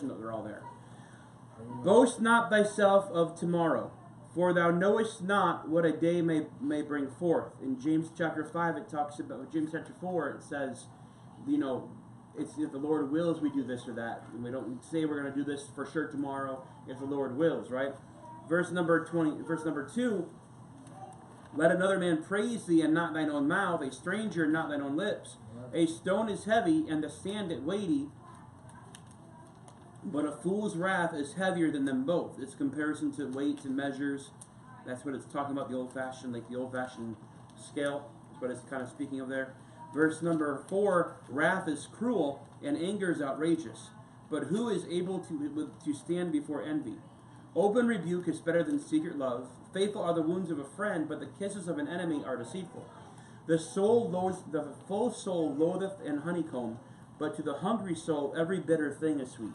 listen, they're all there. Boast not thyself of tomorrow, for thou knowest not what a day may bring forth. In James chapter 5, it talks about, James chapter 4, it says, it's if the Lord wills, we do this or that. And we don't say we're going to do this for sure tomorrow, if the Lord wills, right? Verse number 2, let another man praise thee, and not thine own mouth, a stranger, not thine own lips. A stone is heavy, and the sand it weighty, but a fool's wrath is heavier than them both. It's comparison to weights and measures. That's what it's talking about, the old-fashioned scale. That's what it's kind of speaking of there. Verse number 4, wrath is cruel, and anger is outrageous. But who is able to stand before envy? Open rebuke is better than secret love. Faithful are the wounds of a friend, but the kisses of an enemy are deceitful. The full soul loatheth an honeycomb, but to the hungry soul every bitter thing is sweet.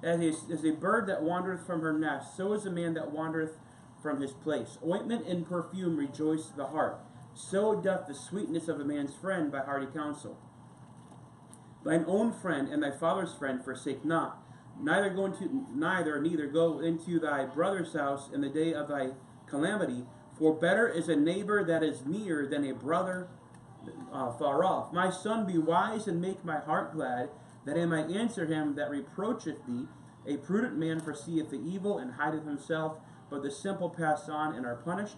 As a bird that wandereth from her nest, so is a man that wandereth from his place. Ointment and perfume rejoice the heart. So doth the sweetness of a man's friend by hearty counsel. Thine own friend and thy father's friend forsake not. Neither go into thy brother's house in the day of thy calamity. For better is a neighbor that is near than a brother far off. My son, be wise and make my heart glad, that I might answer him that reproacheth thee. A prudent man foreseeth the evil and hideth himself, but the simple pass on and are punished.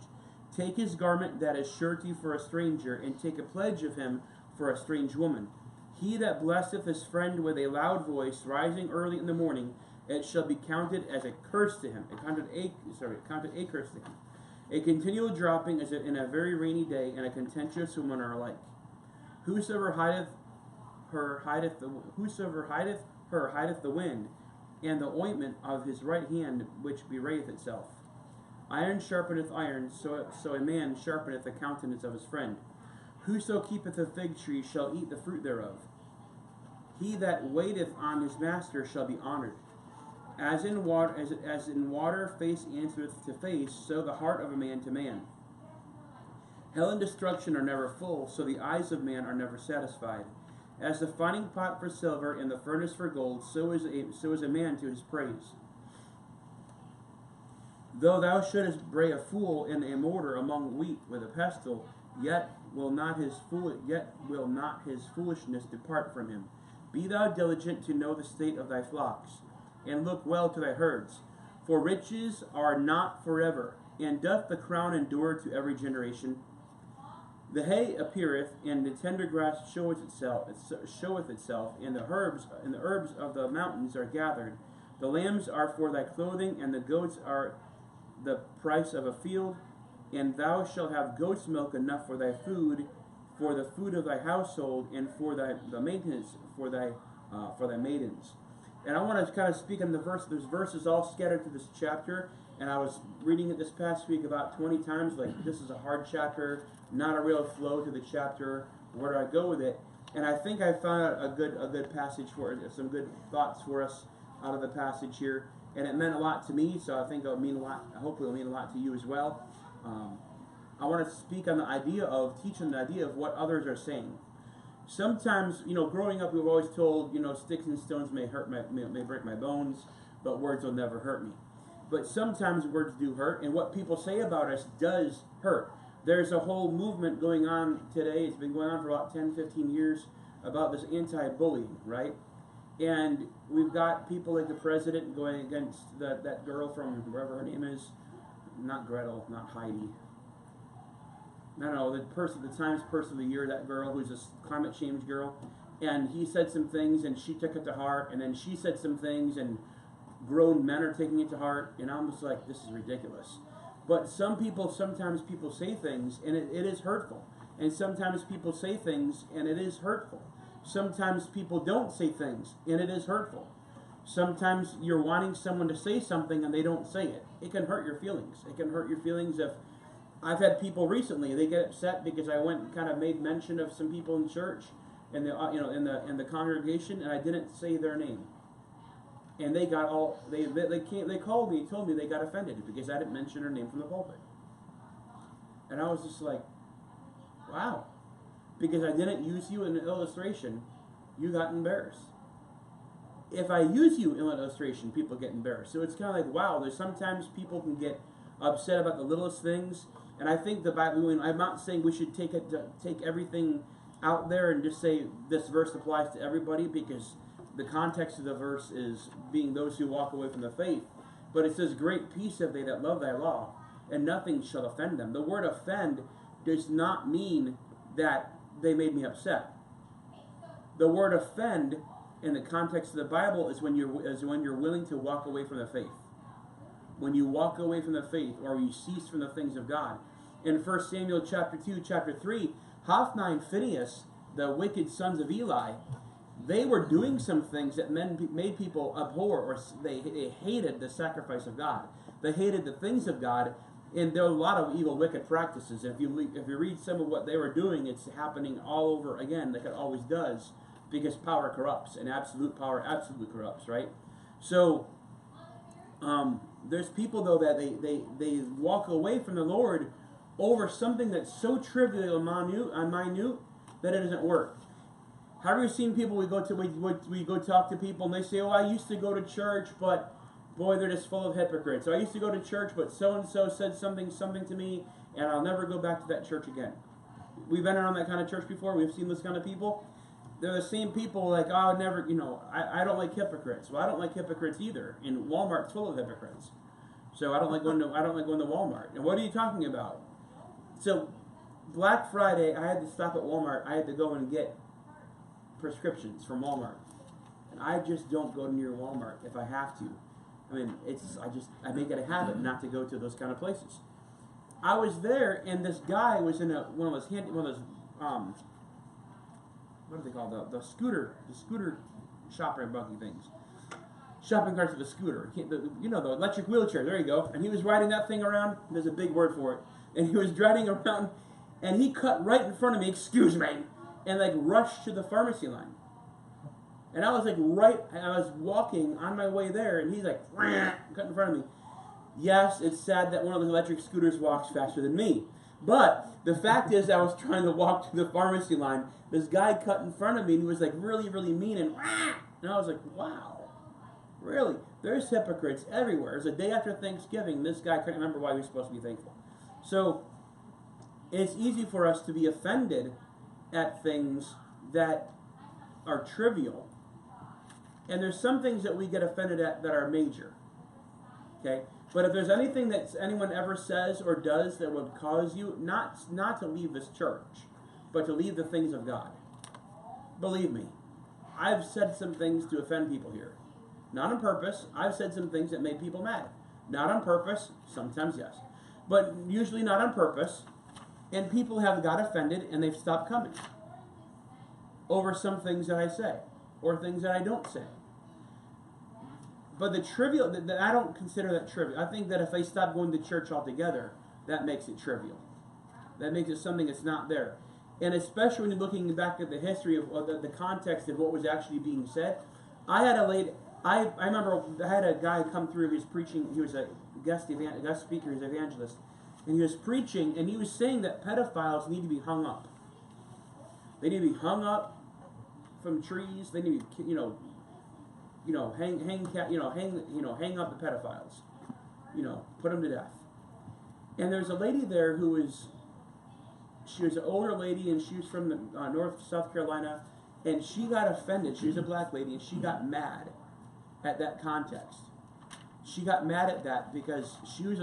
Take his garment that is surety for a stranger, and take a pledge of him for a strange woman. He that blesseth his friend with a loud voice, rising early in the morning, it shall be counted as a curse to him. Counted a curse to him. A continual dropping is in a very rainy day, and a contentious woman are alike. Whosoever hideth her hideth the wind, and the ointment of his right hand which bewrayeth itself. Iron sharpeneth iron, so a man sharpeneth the countenance of his friend. Whoso keepeth a fig tree shall eat the fruit thereof. He that waiteth on his master shall be honored. As in water face answereth to face, so the heart of a man to man. Hell and destruction are never full, so the eyes of man are never satisfied. As the finding pot for silver and the furnace for gold, so is a man to his praise. Though thou shouldest bray a fool in a mortar among wheat with a pestle, yet will not his foolishness depart from him. Be thou diligent to know the state of thy flocks, and look well to thy herds. For riches are not forever, and doth the crown endure to every generation? The hay appeareth, and the tender grass showeth itself, and the herbs of the mountains are gathered. The lambs are for thy clothing, and the goats are the price of a field. And thou shalt have goat's milk enough for thy food, for the food of thy household, and for the maintenance for thy maidens. And I want to kind of speak on the verse. There's verses all scattered through this chapter, and I was reading it this past week about 20 times. Like, this is a hard chapter, not a real flow to the chapter. Where do I go with it? And I think I found a good passage for it, some good thoughts for us out of the passage here. And it meant a lot to me, so I think it'll mean a lot. Hopefully, it'll mean a lot to you as well. I want to speak on teaching the idea of what others are saying. Sometimes, growing up, we were always told, sticks and stones may break my bones, but words will never hurt me. But sometimes words do hurt, and what people say about us does hurt. There's a whole movement going on today. It's been going on for about 10, 15 years about this anti-bullying, right? And we've got people like the president going against that girl from wherever her name is. Not Gretel, not Heidi. I don't know, the Times Person of the Year, that girl who's a climate change girl. And he said some things, and she took it to heart. And then she said some things, and grown men are taking it to heart. And I'm just like, this is ridiculous. But sometimes people say things, and it is hurtful. And sometimes people say things, and it is hurtful. Sometimes people don't say things, and it is hurtful. Sometimes you're wanting someone to say something, and they don't say it. It can hurt your feelings. It can hurt your feelings if... I've had people recently, they get upset because I went and kind of made mention of some people in church, and in the congregation, and I didn't say their name. And they got all... They called me and told me they got offended because I didn't mention her name from the pulpit. And I was just like, wow. Because I didn't use you in an illustration, you got embarrassed. if I use you in an illustration, people get embarrassed. So it's kind of like, wow, there's sometimes people can get upset about the littlest things. And I think the Bible, I'm not saying we should take everything out there and just say this verse applies to everybody, because the context of the verse is being those who walk away from the faith. But it says, great peace have they that love thy law, and nothing shall offend them. The word offend does not mean that they made me upset. The word offend in the context of the Bible is when you're willing to walk away from the faith. When you walk away from the faith, or you cease from the things of God. In 1 Samuel chapter 2, chapter 3, Hophni and Phinehas, the wicked sons of Eli, they were doing some things that made people abhor, or they hated the sacrifice of God. They hated the things of God, and there are a lot of evil, wicked practices. If you read some of what they were doing, it's happening all over again, like it always does, because power corrupts, and absolute power absolutely corrupts, right? So, there's people, though, that they walk away from the Lord over something that's so trivial and minute that it doesn't work. Have you seen people, we go talk to people and they say, oh, I used to go to church, but boy, they're just full of hypocrites. So I used to go to church, but so-and-so said something to me, and I'll never go back to that church again. We've been around that kind of church before. We've seen those kind of people. They're the same people like, oh, I would never, I don't like hypocrites. Well, I don't like hypocrites either. And Walmart's full of hypocrites. So I don't like going to Walmart. And what are you talking about? So Black Friday, I had to stop at Walmart. I had to go and get prescriptions from Walmart. And I just don't go near Walmart if I have to. I mean, I make it a habit not to go to those kind of places. I was there, and this guy was in one of those what are they called? The scooter shopping buggy things. Shopping carts with a scooter. The electric wheelchair. There you go. And he was riding that thing around. There's a big word for it. And he was riding around, and he cut right in front of me, excuse me, and like rushed to the pharmacy line. And I was like I was walking on my way there, and he's like, cut in front of me. Yes, it's sad that one of those electric scooters walks faster than me. But the fact is, I was trying to walk to the pharmacy line. This guy cut in front of me, and he was like really, really mean, and I was like, wow, really? There's hypocrites everywhere. It was the day after Thanksgiving. This guy couldn't remember why he was supposed to be thankful. So it's easy for us to be offended at things that are trivial. And there's some things that we get offended at that are major. Okay? But if there's anything that anyone ever says or does that would cause you not to leave this church, but to leave the things of God, believe me, I've said some things to offend people here. Not on purpose. I've said some things that made people mad. Not on purpose. Sometimes yes. But usually not on purpose. And people have got offended and they've stopped coming over some things that I say or things that I don't say. But the trivial, I don't consider that trivial. I think that if they stop going to church altogether, that makes it trivial. That makes it something that's not there. And especially when you're looking back at the history of the context of what was actually being said. I remember I had a guy come through, he was preaching, he was a guest speaker, he was an evangelist, and he was preaching, and he was saying that pedophiles need to be hung up. They need to be hung up from trees. They need to be, hang up the pedophiles. Put them to death. And there's a lady there she was an older lady, and she was from North South Carolina, and she got offended. She was a black lady, and she got mad at that context. She got mad at that because she was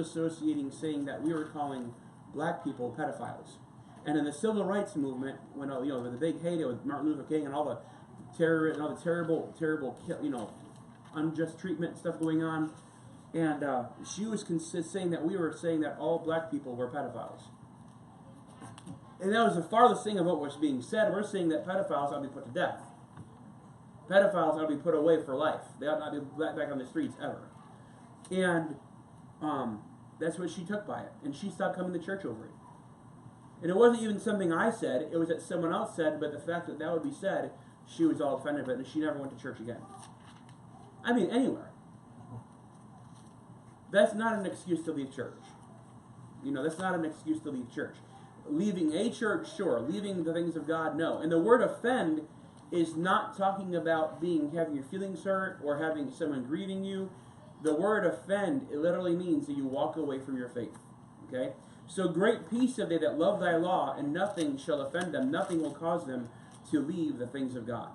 saying that we were calling black people pedophiles. And in the civil rights movement, when with the big heyday with Martin Luther King and all the terror and all the terrible, unjust treatment and stuff going on, and she was saying that we were saying that all black people were pedophiles. And that was the farthest thing of what was being said. We're saying that pedophiles ought to be put to death. Pedophiles ought to be put away for life. They ought not be back on the streets ever. And that's what she took by it. And she stopped coming to church over it. And it wasn't even something I said. It was that someone else said, but the fact that would be said, she was all offended by it, and she never went to church again. I mean, anywhere. That's not an excuse to leave church. That's not an excuse to leave church. Leaving a church, sure. Leaving the things of God, no. And the word offend is not talking about having your feelings hurt or having someone grieving you. The word offend, it literally means that you walk away from your faith. Okay? So great peace have they that love thy law, and nothing shall offend them. Nothing will cause them to leave the things of God.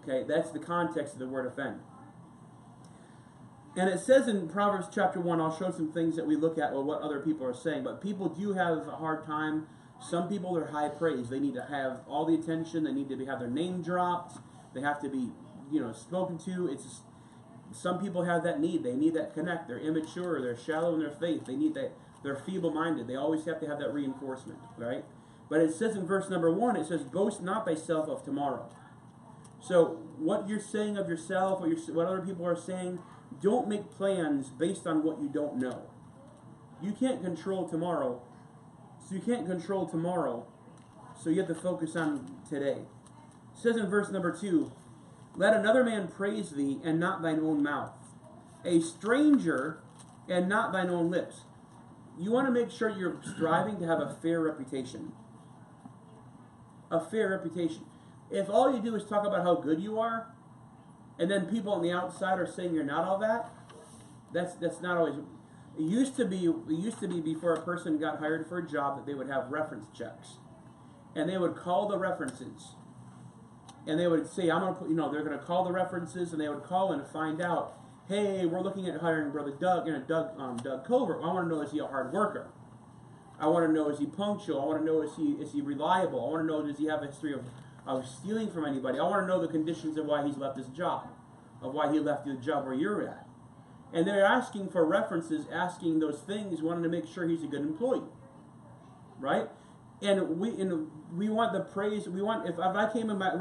Okay? That's the context of the word offend. And it says in Proverbs chapter 1, I'll show some things that we look at what other people are saying, but people do have a hard time. Some people are high praise. They need to have all the attention. They need to have their name dropped. They have to be, spoken to. Some people have that need. They need that connect. They're immature. They're shallow in their faith. They need that. They're feeble-minded. They always have to have that reinforcement, right? But it says in verse number 1, it says, boast not thyself of tomorrow. So what you're saying of yourself, what other people are saying, don't make plans based on what you don't know. You can't control tomorrow. So you have to focus on today. It says in verse number 2, let another man praise thee, and not thine own mouth. A stranger, and not thine own lips. You want to make sure you're striving to have a fair reputation. A fair reputation. If all you do is talk about how good you are, and then people on the outside are saying you're not all that, that's not always. It used to be before a person got hired for a job that they would have reference checks, and they would call the references, and they would say, they're going to call the references, and they would call in to find out, hey, we're looking at hiring Brother Doug, Doug Covert. I want to know, is he a hard worker? I want to know, is he punctual? I want to know, is he reliable? I want to know, does he have a history of stealing from anybody? I want to know the conditions of why he's left his job, of why he left the job where you're at. And they're asking for references, asking those things, wanting to make sure he's a good employee, right? And we want the praise. We want, if I came in my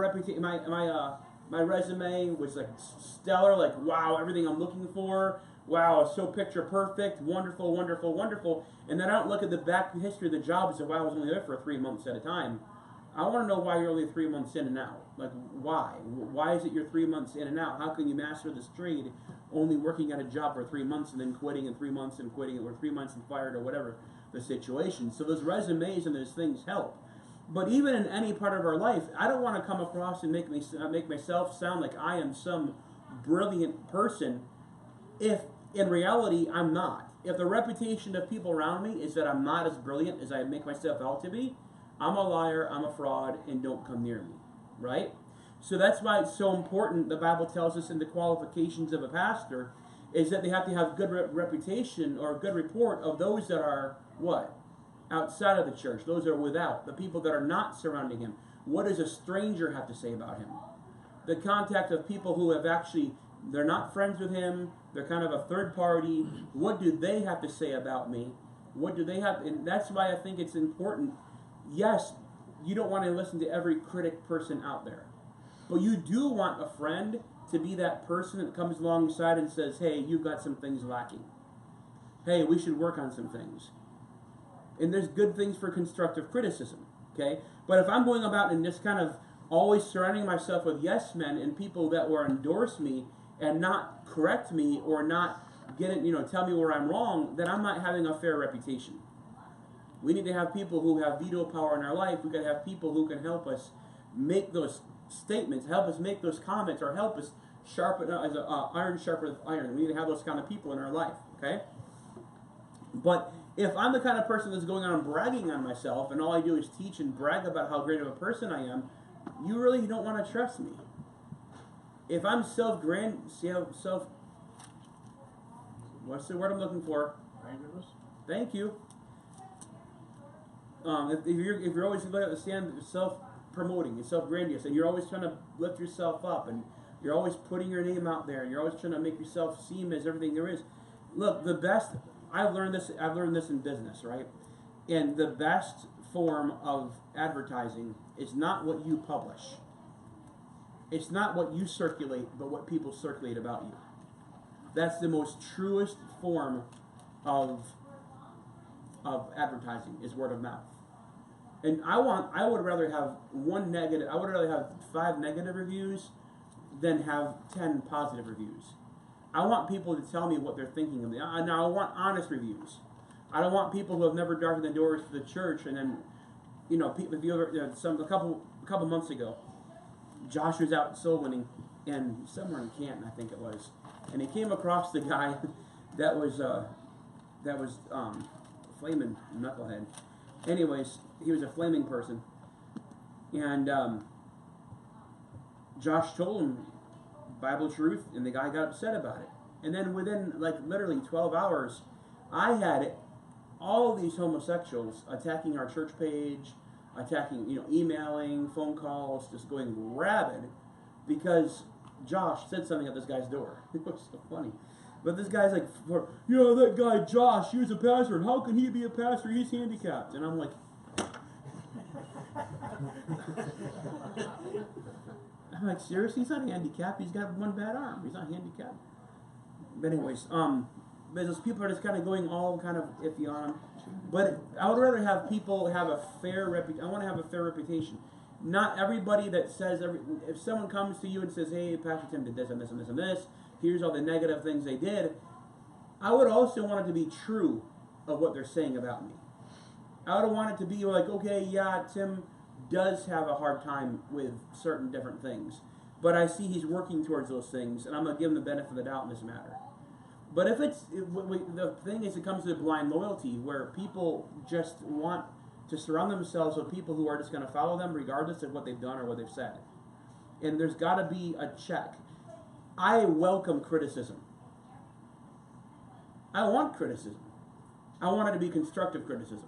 resume was like stellar, like wow, everything I'm looking for, wow, so picture perfect, wonderful, wonderful, wonderful. And then I don't look at the back history of the job and say, wow, I was only there for 3 months at a time. I want to know why you're only 3 months in and out. Like, why? Why is it you're 3 months in and out? How can you master this trade only working at a job for 3 months and then quitting in 3 months and quitting, or 3 months and fired, or whatever the situation? So those resumes and those things help. But even in any part of our life, I don't want to come across and make myself sound like I am some brilliant person if in reality I'm not. If the reputation of people around me is that I'm not as brilliant as I make myself out to be, I'm a liar, I'm a fraud, and don't come near me, right? So that's why it's so important. The Bible tells us in the qualifications of a pastor is that they have to have good reputation or a good report of those that are what? Outside of the church, those that are without, the people that are not surrounding him. What does a stranger have to say about him? The contact of people who have actually, they're not friends with him, they're kind of a third party. What do they have to say about me? What do they have? And that's why I think it's important. Yes, you don't want to listen to every critic person out there. But you do want a friend to be that person that comes alongside and says, hey, you've got some things lacking. Hey, we should work on some things. And there's good things for constructive criticism, okay? But if I'm going about and just kind of always surrounding myself with yes men and people that will endorse me and not correct me or not tell me where I'm wrong, then I'm not having a fair reputation. We need to have people who have veto power in our life. We've got to have people who can help us make those statements, help us make those comments, or help us sharpen as iron sharpens iron. We need to have those kind of people in our life, okay? But if I'm the kind of person that's going on bragging on myself and all I do is teach and brag about how great of a person I am, you really don't want to trust me. If I'm what's the word I'm looking for? Grandiose? Thank you. If you're always self-promoting and self-grandiose, and you're always trying to lift yourself up, and you're always putting your name out there, and you're always trying to make yourself seem as everything there is. Look, the best, I've learned this in business, right? And the best form of advertising is not what you publish. It's not what you circulate, but what people circulate about you. That's the most truest form of advertising, is word of mouth. And I would rather have 5 negative reviews than have 10 positive reviews. I want people to tell me what they're thinking of me. Now I want honest reviews. I don't want people who have never darkened the doors to the church and then, a couple months ago, Josh was out soul winning, and somewhere in Canton, I think it was, and he came across the guy that was flaming knucklehead. Anyways, he was a flaming person, and Josh told him Bible truth, and the guy got upset about it. And then within like literally 12 hours, I had all these homosexuals attacking our church page, attacking, emailing, phone calls, just going rabid because Josh said something at this guy's door. It was so funny. But this guy's like, that guy Josh, he was a pastor, and how can he be a pastor? He's handicapped. And I'm like, seriously, he's not handicapped. He's got one bad arm. He's not handicapped. But anyways, those people are just kind of going all kind of iffy on him. But I would rather have people have a fair reputation. I want to have a fair reputation. Not everybody that says if someone comes to you and says, hey, Pastor Tim did this and this and this and this, here's all the negative things they did, I would also want it to be true of what they're saying about me. I would want it to be like, okay, yeah, Tim does have a hard time with certain different things, but I see he's working towards those things, and I'm going to give him the benefit of the doubt in this matter. But if the thing is, it comes to blind loyalty, where people just want to surround themselves with people who are just going to follow them regardless of what they've done or what they've said. And there's got to be a check. I welcome criticism. I want criticism. I want it to be constructive criticism.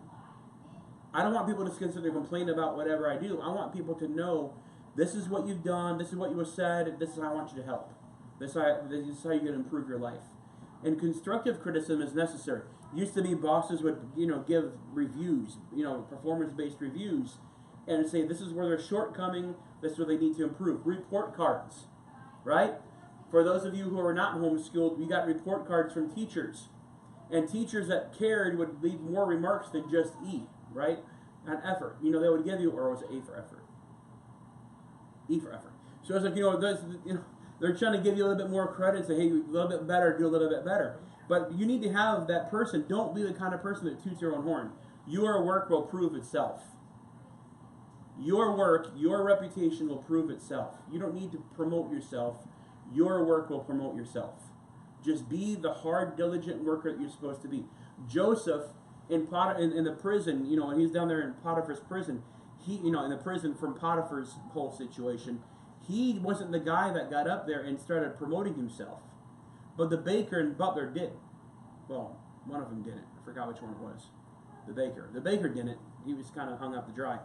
I don't want people to sit there and complain about whatever I do. I want people to know, this is what you've done, this is what you have said, this is how I want you to help. This is how you can improve your life. And constructive criticism is necessary. Used to be bosses would, give reviews, performance-based reviews, and say this is where they're shortcoming, this is where they need to improve. Report cards, right? For those of you who are not homeschooled, we got report cards from teachers. And teachers that cared would leave more remarks than just E, right? And effort. They would give you, or was it A for effort? E for effort. So it's like, they're trying to give you a little bit more credit, say, hey, a little bit better, do a little bit better. But you need to have that person. Don't be the kind of person that toots your own horn. Your work will prove itself. Your work, your reputation will prove itself. You don't need to promote yourself. Your work will promote yourself. Just be the hard, diligent worker that you're supposed to be. Joseph, in the prison, when he's down there in Potiphar's prison, in the prison from Potiphar's whole situation, he wasn't the guy that got up there and started promoting himself. But the baker and butler did. Well, one of them didn't. I forgot which one it was. The baker. The baker didn't. He was kind of hung up to dry.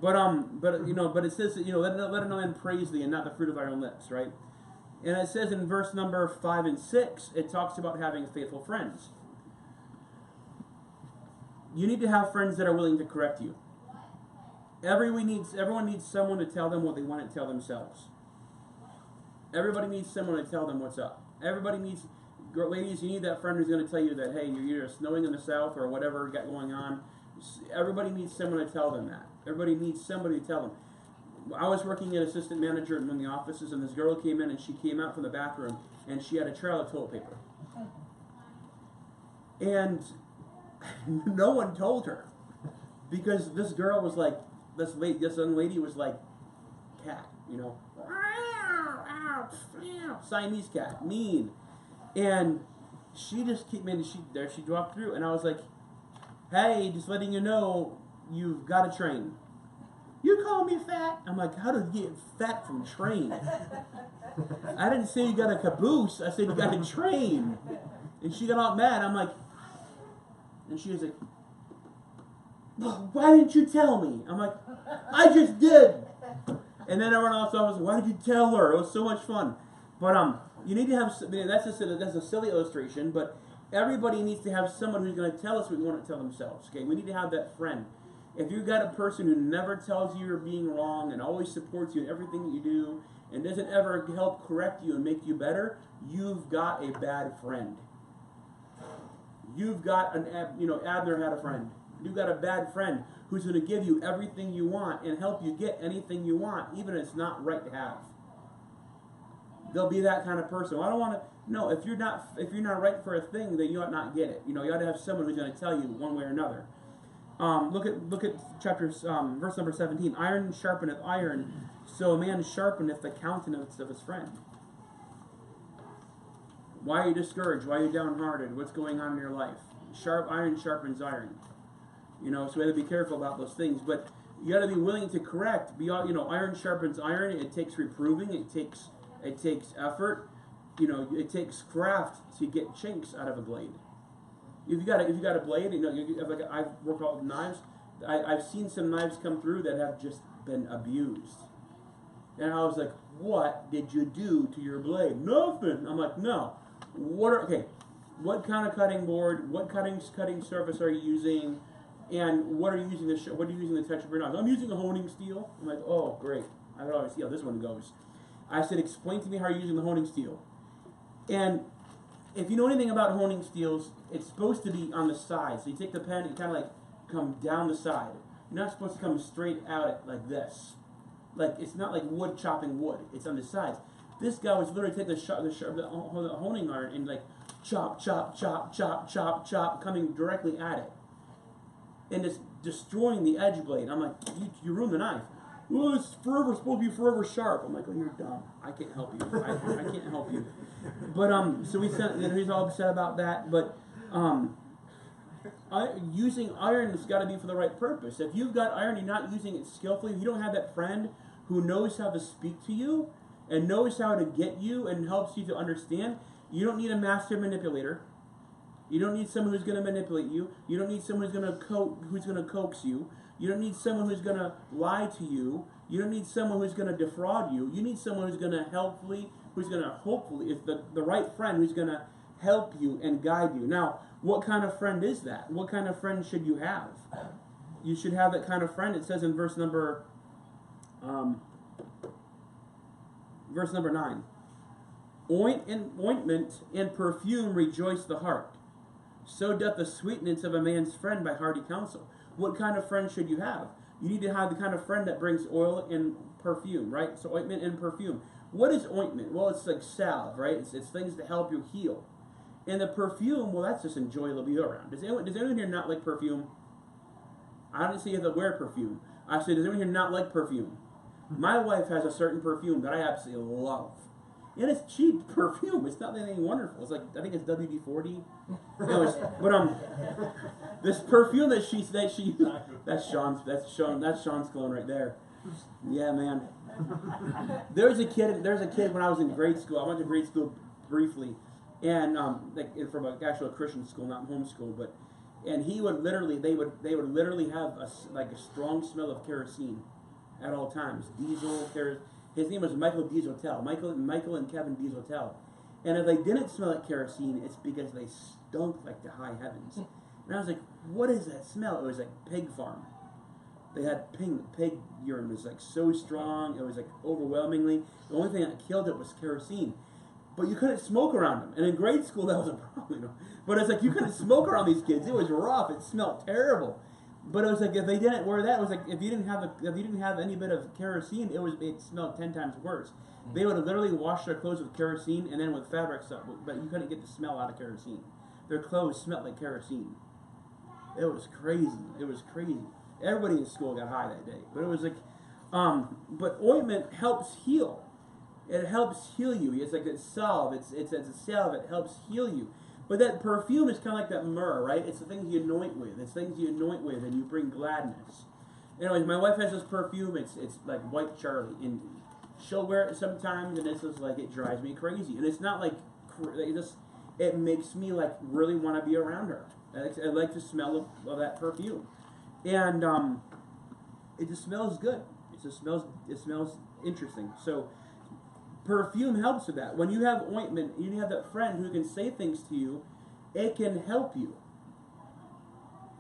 But it says that, let no man praise thee and not the fruit of thy own lips, right? And it says in verse number 5 and 6, it talks about having faithful friends. You need to have friends that are willing to correct you. Everyone needs someone to tell them what they want to tell themselves. Everybody needs someone to tell them what's up. Everybody needs, ladies, you need that friend who's going to tell you that, hey, you're either snowing in the south or whatever got going on. Everybody needs someone to tell them that. Everybody needs somebody to tell them. I was working as assistant manager in one of the offices, and this girl came in, and she came out from the bathroom, and she had a trail of toilet paper. And no one told her, because this girl was like, this young lady was like cat, Siamese cat, mean. And she just came in, and she walked through, and I was like, hey, just letting you know, you've got to train. You call me fat? I'm like, how did you get fat from train? I didn't say you got a caboose. I said you got to train. And she got all mad. I'm like, and she was like, well, why didn't you tell me? I'm like, I just did. And then everyone else was like, why did you tell her? It was so much fun. But you need to have, that's a silly illustration, but everybody needs to have someone who's going to tell us what they want to tell themselves. Okay, we need to have that friend. If you've got a person who never tells you you're being wrong and always supports you in everything that you do and doesn't ever help correct you and make you better, you've got a bad friend. You've got Abner had a friend. You've got a bad friend who's going to give you everything you want and help you get anything you want, even if it's not right to have. They'll be that kind of person. Well, I don't want to. No, if you're not right for a thing, then you ought not get it. You ought to have someone who's going to tell you one way or another. Look at verse number 17. Iron sharpeneth iron, So a man sharpeneth the countenance of his friend. Why are you discouraged? Why are you downhearted? What's going on in your life? Sharp iron sharpens iron. You know, so we have to be careful about those things. But you got to be willing to correct. Iron sharpens iron. It takes reproving. It takes effort. You know, it takes craft to get chinks out of a blade. If you got a blade, I've worked out with knives. I've seen some knives come through that have just been abused. And I was like, what did you do to your blade? Nothing. I'm like, no. What kind of cutting board? What cutting surface are you using? And what are you using what are you using the touch of your knife? I'm using a honing steel. I'm like, oh, great. I can already see how this one goes. I said, explain to me how you're using the honing steel. And if you know anything about honing steels, it's supposed to be on the side. So you take the pen and kind of like come down the side. You're not supposed to come straight at it like this. Like, it's not like wood chopping wood. It's on the sides. This guy was literally taking the honing iron and like chop, chop, chop, chop, chop, chop, coming directly at it. And just destroying the edge blade. I'm like, you ruined the knife. Well, it's supposed to be forever sharp. I'm like, oh, you're dumb. I can't help you. I can't help you. But so he's all upset about that. But using iron has got to be for the right purpose. If you've got iron, you're not using it skillfully. If you don't have that friend who knows how to speak to you and knows how to get you and helps you to understand, you don't need a master manipulator. You don't need someone who's going to manipulate you. You don't need someone who's going to coax you. You don't need someone who's going to lie to you. You don't need someone who's going to defraud you. You need someone who's going to hopefully, is the right friend who's going to help you and guide you. Now, what kind of friend is that? What kind of friend should you have? You should have that kind of friend. It says in verse number 9. Ointment and perfume rejoice the heart. So doth the sweetness of a man's friend by hearty counsel. What kind of friend should you have? You need to have the kind of friend that brings oil and perfume, right? So ointment and perfume. What is ointment? Well, it's like salve, right? It's things to help you heal. And the perfume, well, that's just enjoyable to be around. Does anyone here not like perfume? I didn't say you have to wear perfume. I said, does anyone here not like perfume? My wife has a certain perfume that I absolutely love. And it's cheap perfume. It's not anything wonderful. It's like, I think it's WD-40. This perfume that's Sean's cologne right there. Yeah, man. There's a kid when I was in grade school. I went to grade school briefly, and from an actual Christian school, not homeschool, and he would literally, they would literally have a strong smell of kerosene at all times. Diesel, kerosene. His name was Michael Dieseltel. Michael and Kevin Dieseltel. And if they didn't smell like kerosene, it's because they stunk like the high heavens. And I was like, what is that smell? It was like pig farm. They had pig urine. It was like so strong. It was like overwhelmingly. The only thing that killed it was kerosene. But you couldn't smoke around them. And in grade school, that was a problem. But it's like you couldn't smoke around these kids. It was rough. It smelled terrible. But it was like if they didn't wear that, it was like if you didn't have any bit of kerosene, it smelled 10 times worse. They would have literally washed their clothes with kerosene and then with fabric stuff, but you couldn't get the smell out of kerosene. Their clothes smelled like kerosene. It was crazy. It was crazy. Everybody in school got high that day. But it was like, but ointment helps heal. It helps heal you. It's like a salve. It's a salve. It helps heal you. But that perfume is kind of like that myrrh, right? It's the things you anoint with. It's things you anoint with, and you bring gladness. Anyways, my wife has this perfume. It's like White Charlie, and she'll wear it sometimes, and it's just like it drives me crazy. And it's not like it makes me like really want to be around her. I like the smell of that perfume, and it just smells good. It smells interesting. So perfume helps with that. When you have ointment, you have that friend who can say things to you, it can help you.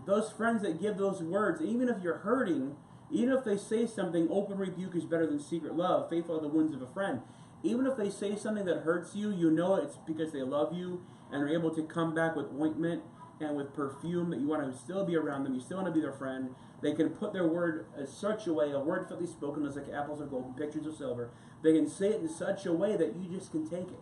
Those friends that give those words, even if you're hurting, even if they say something, open rebuke is better than secret love, faithful are the wounds of a friend. Even if they say something that hurts you, you know it's because they love you and are able to come back with ointment and with perfume that you want to still be around them, you still want to be their friend. They can put their word in such a way, a word fitly spoken is like apples of gold and pictures of silver. They can say it in such a way that you just can take it.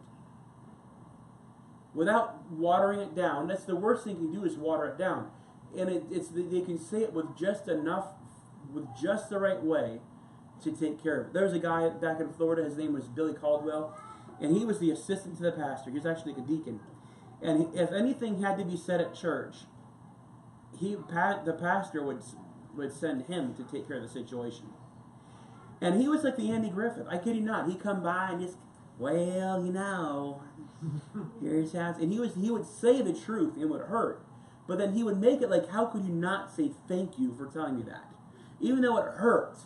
Without watering it down. That's the worst thing you can do is water it down. And they can say it with just enough, with just the right way to take care of it. There was a guy back in Florida, his name was Billy Caldwell, and he was the assistant to the pastor. He was actually like a deacon. And if anything had to be said at church, the pastor would send him to take care of the situation. And he was like the Andy Griffith. I kid you not. He'd come by and just, well, you know, here's how. And he would say the truth. It would hurt. But then he would make it like, how could you not say thank you for telling me that? Even though it hurt.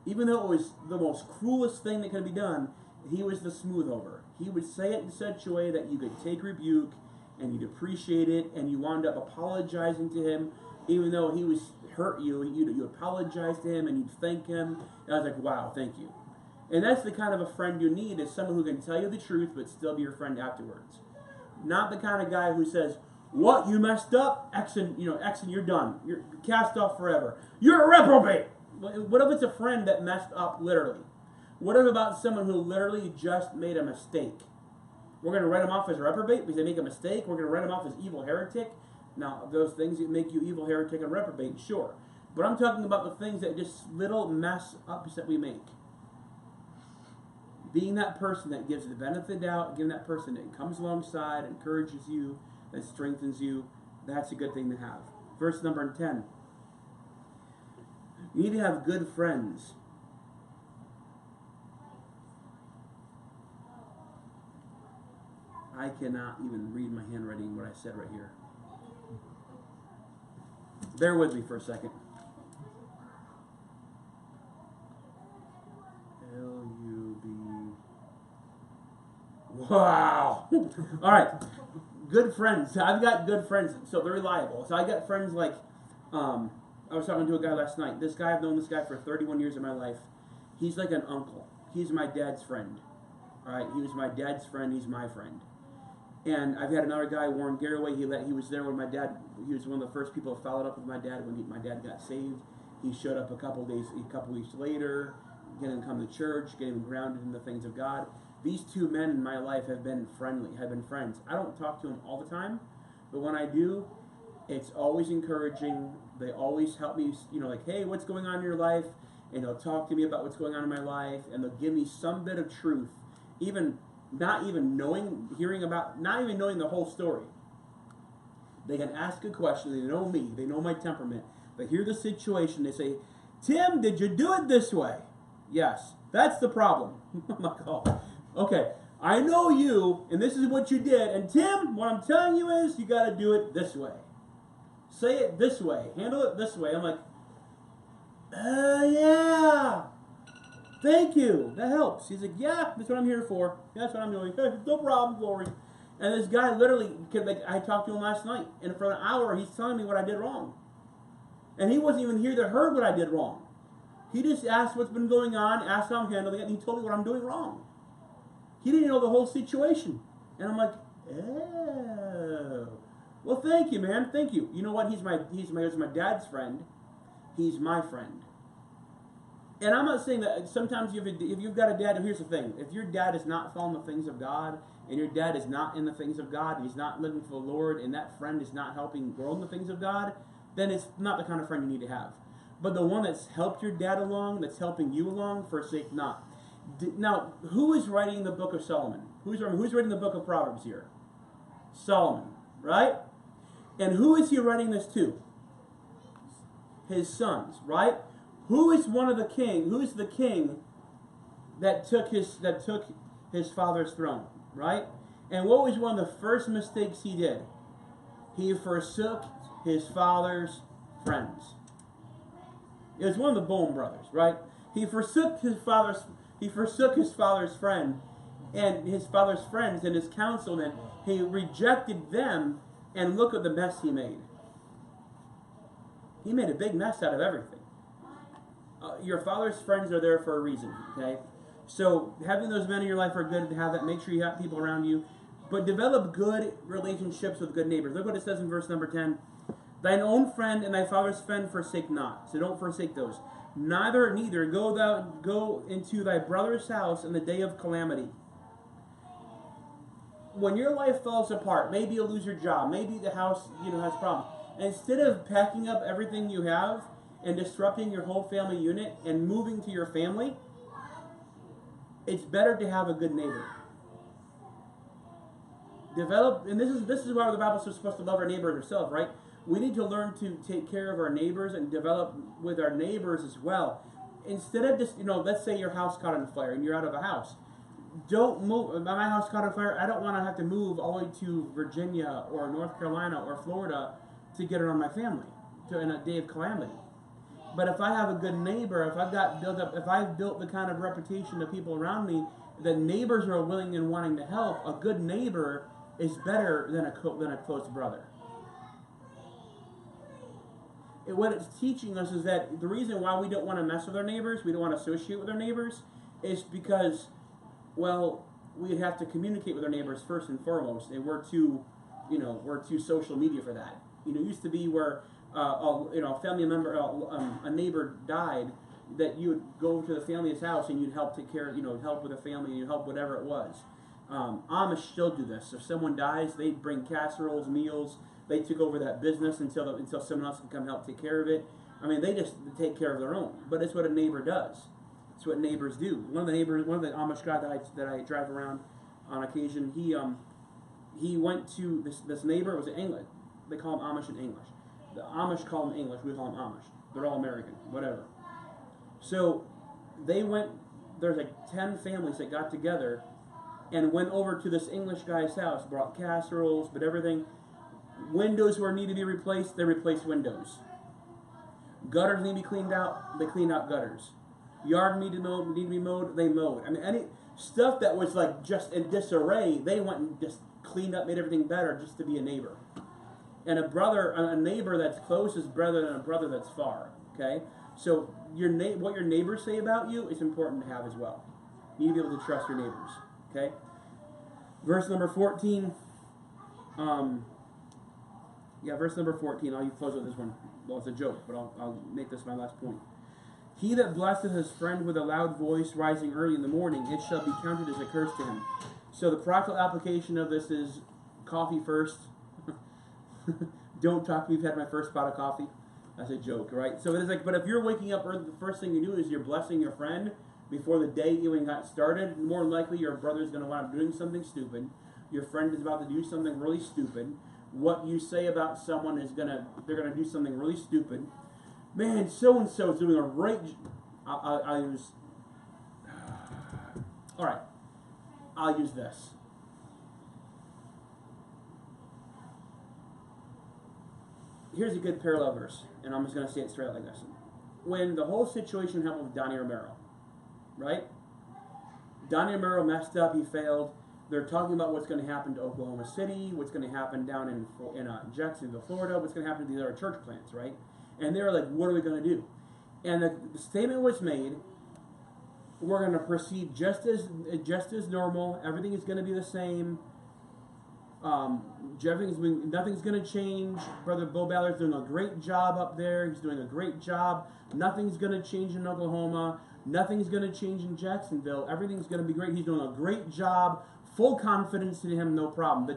Even though it was the most cruelest thing that could be done, he was the smooth over. He would say it in such a way that you could take rebuke and you'd appreciate it, and you wound up apologizing to him, even though he was hurt you. You apologize to him and you'd thank him. And I was like, wow, thank you. And that's the kind of a friend you need, is someone who can tell you the truth but still be your friend afterwards. Not the kind of guy who says, what, you messed up? X and you're done. You're cast off forever. You're a reprobate. What if it's a friend that messed up literally? What if about someone who literally just made a mistake? We're going to write them off as a reprobate because they make a mistake. We're going to write them off as evil heretic. Now, those things that make you evil heretic and reprobate, sure. But I'm talking about the things that just little mess ups that we make. Being that person that gives the benefit of the doubt, being that person that comes alongside, encourages you, that strengthens you, that's a good thing to have. Verse number 10. You need to have good friends. I cannot even read my handwriting, what I said right here. Bear with me for a second. L-U-B. Wow. All right. Good friends. I've got good friends, so they're reliable. So I got friends like, I was talking to a guy last night. This guy, I've known this guy for 31 years of my life. He's like an uncle. He's my dad's friend. All right. He was my dad's friend. He's my friend. And I've had another guy, Warren Garraway. He was there when my dad. He was one of the first people who followed up with my dad when my dad got saved. He showed up a couple weeks later, getting him to come to church, getting him grounded in the things of God. These two men in my life have been friends. I don't talk to them all the time, but when I do, it's always encouraging. They always help me, like, hey, what's going on in your life? And they'll talk to me about what's going on in my life, and they'll give me some bit of truth, not even knowing the whole story. They can ask a question. They know me. They know my temperament. They hear the situation. They say, Tim, did you do it this way? Yes. That's the problem. I'm like, oh, okay. I know you, and this is what you did. And Tim, what I'm telling you is you got to do it this way. Say it this way. Handle it this way. I'm like, yeah. Thank you. That helps. He's like, yeah, that's what I'm here for. That's what I'm doing. No problem, glory. And this guy literally, I talked to him last night, and for an hour he's telling me what I did wrong. And he wasn't even here that heard what I did wrong. He just asked what's been going on, asked how I'm handling it, and he told me what I'm doing wrong. He didn't know the whole situation. And I'm like, oh. Well, thank you, man. Thank you. You know what? He's my dad's friend. He's my friend. And I'm not saying that sometimes if you've got a dad, and here's the thing, if your dad is not following the things of God, and your dad is not in the things of God, and he's not living for the Lord, and that friend is not helping grow in the things of God, then it's not the kind of friend you need to have. But the one that's helped your dad along, that's helping you along, forsake not. Now, who is writing the book of Solomon? Who's writing the book of Proverbs here? Solomon, right? And who is he writing this to? His sons, right? Who is the king that took his father's throne, right? And what was one of the first mistakes he did? He forsook his father's friends. It was one of the Bohm brothers, right? He forsook his father's friend and his father's friends and his counsel, he rejected them, and look at the mess he made. He made a big mess out of everything. Your father's friends are there for a reason, okay? So having those men in your life are good to have that. Make sure you have people around you. But develop good relationships with good neighbors. Look what it says in verse number 10. Thine own friend and thy father's friend forsake not. So don't forsake those. Neither go into thy brother's house in the day of calamity. When your life falls apart, maybe you'll lose your job, maybe the house has problems. Instead of packing up everything you have and disrupting your whole family unit and moving to your family, it's better to have a good neighbor. Develop, and this is why the Bible says we're supposed to love our neighbor as ourselves, right? We need to learn to take care of our neighbors and develop with our neighbors as well. Instead of just, let's say your house caught on fire and you're out of a house. Don't move. My house caught on fire. I don't want to have to move all the way to Virginia or North Carolina or Florida to get around my family in a day of calamity. But if I have a good neighbor, if I've built the kind of reputation of people around me, the neighbors are willing and wanting to help. A good neighbor is better than a close brother. What it's teaching us is that the reason why we don't want to mess with our neighbors, we don't want to associate with our neighbors, is because, well, we'd have to communicate with our neighbors first and foremost, and we're too social media for that. It used to be where a family member, a neighbor died, that you would go to the family's house and you'd help take care, help with the family, and you'd help whatever it was. Amish still do this. If someone dies, they bring casseroles, meals. They took over that business until someone else can come help take care of it. I mean, they just take care of their own. But it's what a neighbor does. It's what neighbors do. One of the Amish guy that I drive around on occasion, he went to this neighbor. It was an English. They call them Amish in English. The Amish call them English. We call them Amish. They're all American, whatever. So they went. There's like 10 families that got together and went over to this English guy's house. Brought casseroles, but everything. Windows where need to be replaced, they replaced windows. Gutters need to be cleaned out, they cleaned out gutters. Yard need to be mowed, they mowed. I mean, any stuff that was like just in disarray, they went and just cleaned up, made everything better just to be a neighbor. And a neighbor that's close is better than a brother that's far. Okay, so what your neighbors say about you is important to have as well. You need to be able to trust your neighbors. Okay, verse number 14. Verse number 14. I'll close with this one. Well, it's a joke, but I'll make this my last point. He that blesseth his friend with a loud voice, rising early in the morning, it shall be counted as a curse to him. So the practical application of this is coffee first. Don't talk. We've had my first pot of coffee. That's a joke, right? So it is like, but if you're waking up early, the first thing you do is you're blessing your friend before the day even got started. More likely, your brother's going to wind up doing something stupid. Your friend is about to do something really stupid. What you say about someone they're gonna do something really stupid. Man, so and so is doing a great. I'll use. All right, I'll use this. Here's a good parallel verse, and I'm just gonna say it straight like this. When the whole situation happened with Donnie Romero, right? Donnie Romero messed up. He failed. They're talking about what's going to happen to Oklahoma City, what's going to happen down in Jacksonville, Florida, what's going to happen to these other church plants, right? And they're like, what are we going to do? And the statement was made, we're going to proceed just as normal. Everything is going to be the same. Nothing's going to change. Brother Bo Ballard's doing a great job up there. He's doing a great job. Nothing's going to change in Oklahoma. Nothing's going to change in Jacksonville. Everything's going to be great. He's doing a great job. Full confidence in him, no problem. The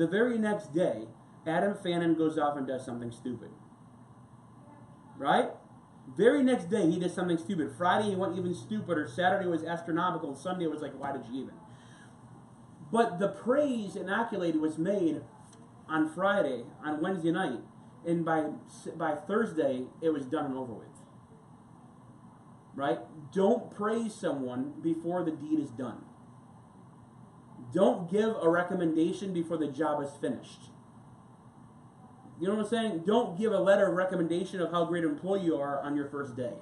very next day, Adam Fannin goes off and does something stupid. Right? Very next day, he did something stupid. Friday, he went even stupider. Saturday was astronomical. Sunday was like, why did you even? But the praise and accolade was made on Friday, on Wednesday night, and by Thursday, it was done and over with. Right? Don't praise someone before the deed is done. Don't give a recommendation before the job is finished. You know what I'm saying? Don't give a letter of recommendation of how great an employee you are on your first day.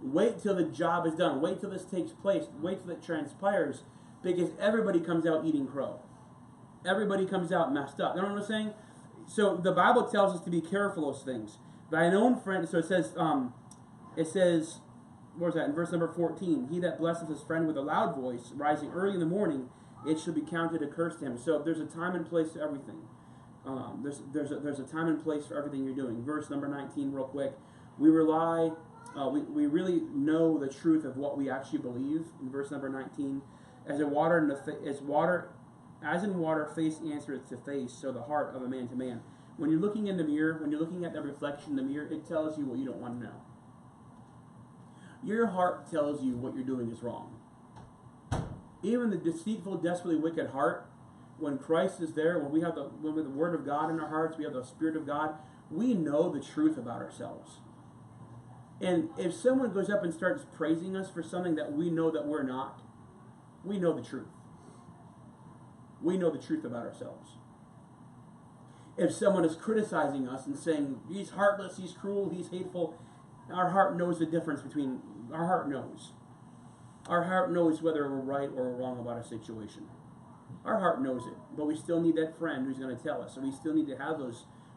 Wait till the job is done. Wait till this takes place. Wait till it transpires, because everybody comes out eating crow. Everybody comes out messed up. You know what I'm saying? So the Bible tells us to be careful of those things. Thine own friend, so it says, where's that? In verse number 14, he that blesseth his friend with a loud voice, rising early in the morning, it shall be counted a curse to him. So there's a time and place to everything. There's a time and place for everything you're doing. Verse number 19, real quick. We rely, we really know the truth of what we actually believe. In verse number 19, as in water, face answereth to face, so the heart of a man to man. When you're looking in the mirror, when you're looking at the reflection in the mirror, it tells you what you don't want to know. Your heart tells you what you're doing is wrong. Even the deceitful, desperately wicked heart, when Christ is there, when we have the Word of God in our hearts, we have the Spirit of God, we know the truth about ourselves. And if someone goes up and starts praising us for something that we know that we're not, we know the truth. We know the truth about ourselves. If someone is criticizing us and saying, he's heartless, he's cruel, he's hateful, our heart knows the difference between, our heart knows. Our heart knows whether we're right or we're wrong about a situation. Our heart knows it, but we still need that friend who's going to tell us. And we still need to have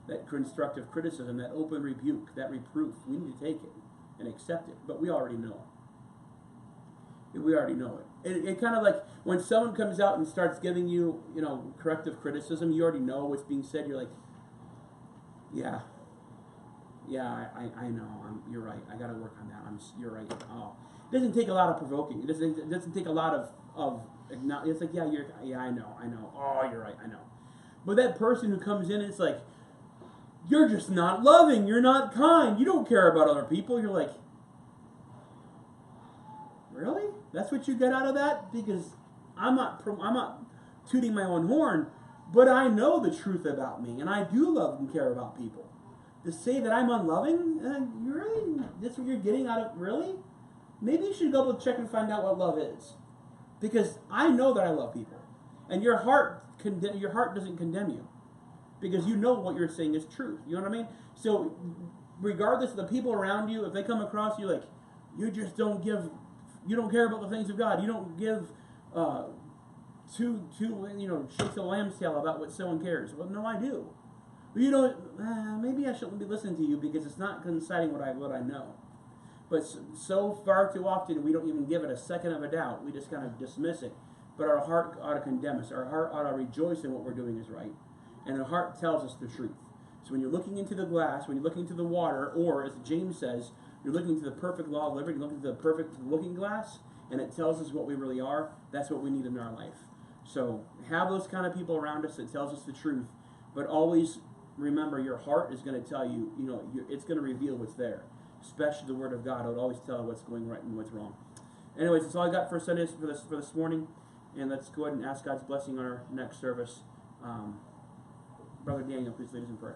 that constructive criticism, that open rebuke, that reproof. We need to take it and accept it, but we already know it. We already know it. It kind of like when someone comes out and starts giving you, corrective criticism, you already know what's being said. You're like, yeah, I know. You're right. I got to work on that. You're right. Oh, it doesn't take a lot of provoking. It doesn't take a lot of. It's like, I know. Oh, you're right. I know. But that person who comes in, it's like, you're just not loving. You're not kind. You don't care about other people. You're like, really? That's what you get out of that? Because I'm not tooting my own horn, but I know the truth about me, and I do love and care about people. To say that I'm unloving, really? That's what you're getting out of, really? Maybe you should double check and find out what love is. Because I know that I love people. And your heart doesn't condemn you. Because you know what you're saying is truth. You know what I mean? So, regardless of the people around you, if they come across you like, you just don't care about the things of God. You don't give shakes a lamb's tail about what someone cares. Well, no, I do. Maybe I shouldn't be listening to you because it's not coinciding what I know. But so far too often we don't even give it a second of a doubt. We just kind of dismiss it. But our heart ought to condemn us. Our heart ought to rejoice in what we're doing is right. And our heart tells us the truth. So when you're looking into the glass, when you're looking into the water, or as James says, you're looking into the perfect law of liberty, you're looking into the perfect looking glass, and it tells us what we really are, that's what we need in our life. So have those kind of people around us that tells us the truth. But always remember, your heart is going to tell you, it's going to reveal what's there. Especially the Word of God. It would always tell what's going right and what's wrong. Anyways, that's all I got for Sundays for this morning. And let's go ahead and ask God's blessing on our next service. Brother Daniel, please lead us in prayer.